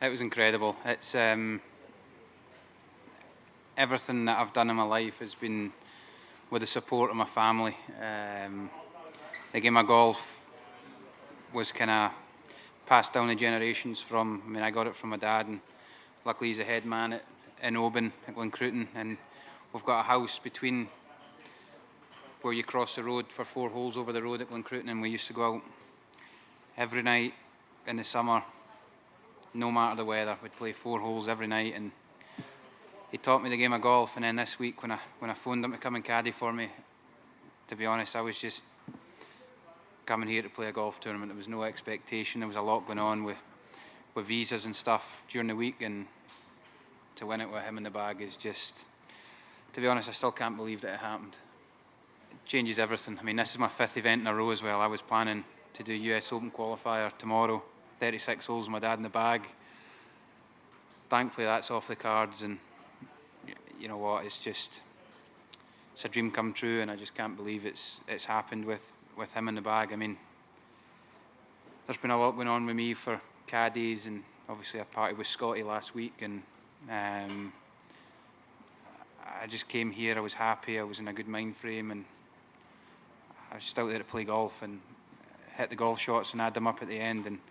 It was incredible. It's everything that I've done in my life has been with the support of my family. The game of golf was kind of passed down the generations from, I got it from my dad, and luckily he's a head man in Oban at Glencruiton, and we've got a house between where you cross the road for 4 holes over the road at Glencruiton, and we used to go out every night in the summer, no matter the weather. We'd play 4 holes every night, and he taught me the game of golf. And then this week when I phoned him to come and caddy for me, to be honest, I was just coming here to play a golf tournament. There was no expectation. There was a lot going on with visas and stuff during the week, and to win it with him in the bag is just, to be honest, I still can't believe that it happened. It changes everything. This is my 5th event in a row as well. I was planning to do US Open qualifier tomorrow, 36 holes with my dad in the bag. Thankfully that's off the cards, and you know what, it's a dream come true, and I just can't believe it's happened with him in the bag. There's been a lot going on with me for caddies, and obviously I partied with Scotty last week, and I just came here, I was happy, I was in a good mind frame, and I was just out there to play golf and hit the golf shots and add them up at the end. And it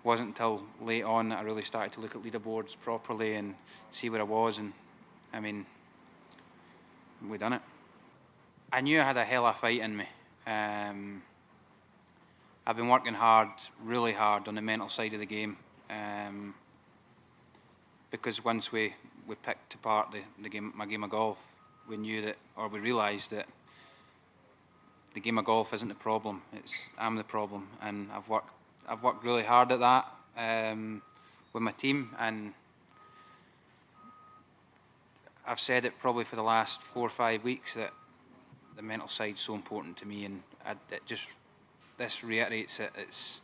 wasn't until late on that I really started to look at leaderboards properly and see where I was, and we done it. I knew I had a hell of a fight in me. I've been working hard, really hard, on the mental side of the game, because once we picked apart my game of golf, we knew that, or we realised that the game of golf isn't the problem. I'm the problem, and I've worked really hard at that with my team, and I've said it probably for the last 4 or 5 weeks that the mental side's so important to me, and this reiterates it. It's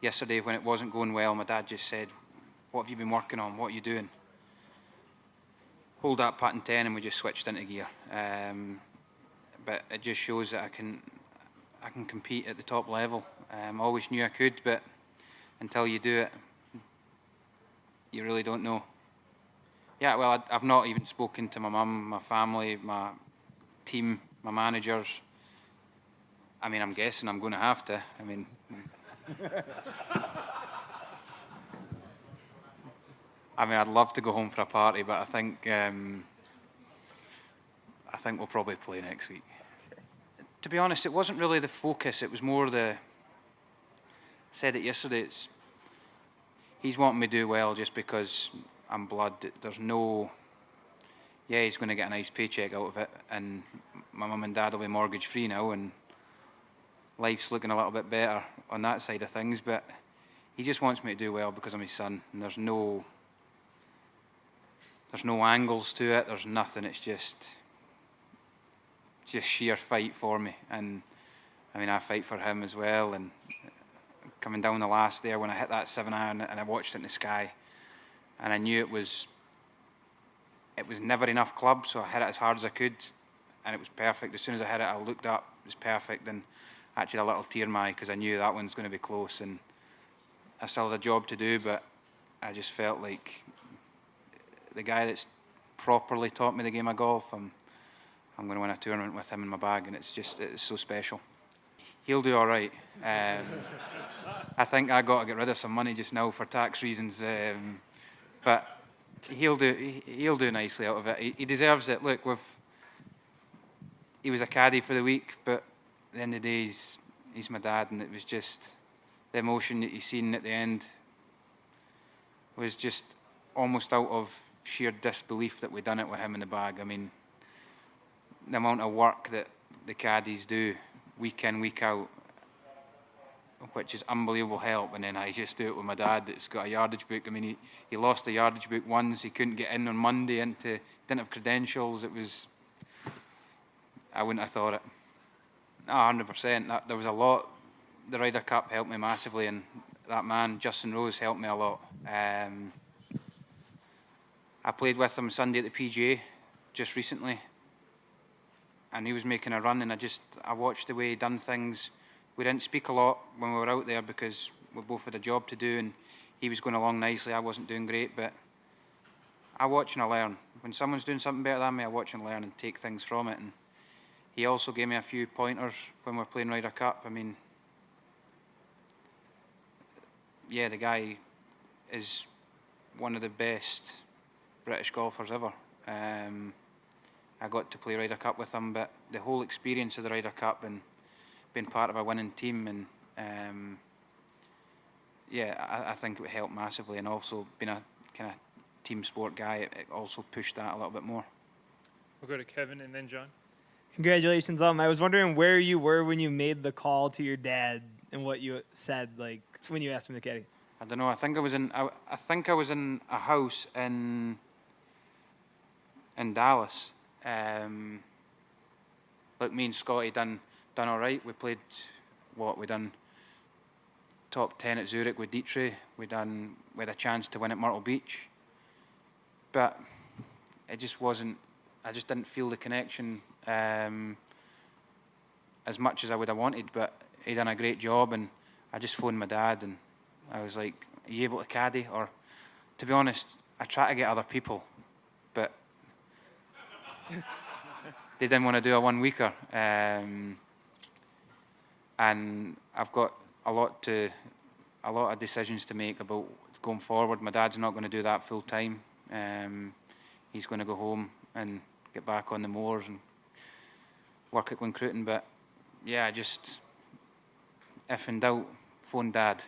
yesterday when it wasn't going well, my dad just said, "What have you been working on? What are you doing?" Hold that putt in 10, and we just switched into gear. But it just shows that I can compete at the top level. I always knew I could, but until you do it, you really don't know. Yeah, well, I've not even spoken to my mum, my family, my team, my managers. I'm guessing I'm going to have to. I'd love to go home for a party, but I think we'll probably play next week. To be honest, it wasn't really the focus. It was more I said it yesterday. He's wanting me to do well just because I'm blood. There's no. Yeah, he's going to get a nice paycheck out of it, and my mum and dad will be mortgage free now, and life's looking a little bit better on that side of things. But he just wants me to do well because I'm his son, and there's no angles to it. There's nothing. It's just sheer fight for me, and I fight for him as well. And coming down the last there when I hit that 7-iron and I watched it in the sky, and I knew it was never enough club, so I hit it as hard as I could, and it was perfect. As soon as I hit it, I looked up, it was perfect, and actually a little tear in my eye because I knew that one's going to be close, and I still had a job to do, but I just felt like the guy that's properly taught me the game of golf, I'm going to win a tournament with him in my bag, and it's so special. He'll do all right. I think I got to get rid of some money just now for tax reasons, but he'll do nicely out of it. He deserves it. Look, he was a caddy for the week, but at the end of the day, he's my dad, and it was just the emotion that you seen at the end was just almost out of sheer disbelief that we'd done it with him in the bag. The amount of work that the caddies do week in, week out, which is unbelievable help, and then I just do it with my dad that's got a yardage book. He lost a yardage book once. He couldn't get in on Monday, didn't have credentials. I wouldn't have thought it. No, 100%. There was a lot. The Ryder Cup helped me massively, and that man, Justin Rose, helped me a lot. I played with him Sunday at the PGA just recently, and he was making a run, and I watched the way he done things. We didn't speak a lot when we were out there because we both had a job to do, and he was going along nicely. I wasn't doing great, but I watch and I learn. When someone's doing something better than me, I watch and learn and take things from it. And he also gave me a few pointers when we're playing Ryder Cup. I mean, yeah, the guy is one of the best British golfers ever. I got to play Ryder Cup with him, but the whole experience of the Ryder Cup and being part of a winning team, and I think it would help massively. And also being a kind of team sport guy, it also pushed that a little bit more. We'll go to Kevin and then John. Congratulations. I was wondering where you were when you made the call to your dad and what you said, like when you asked him to caddy. I don't know. I think I was in a house in Dallas. Look, me and Scotty done all right. We played we done top 10 at Zurich with Dietrich. We had a chance to win at Myrtle Beach, but it just wasn't. I just didn't feel the connection as much as I would have wanted. But he done a great job, and I just phoned my dad and I was like, "Are you able to caddy?" Or, to be honest, I try to get other people, but they didn't want to do a 1 weeker. And I've got a lot of decisions to make about going forward. My dad's not going to do that full time. He's going to go home and get back on the moors and work at Glencruiton. But yeah, just if in doubt, phone Dad.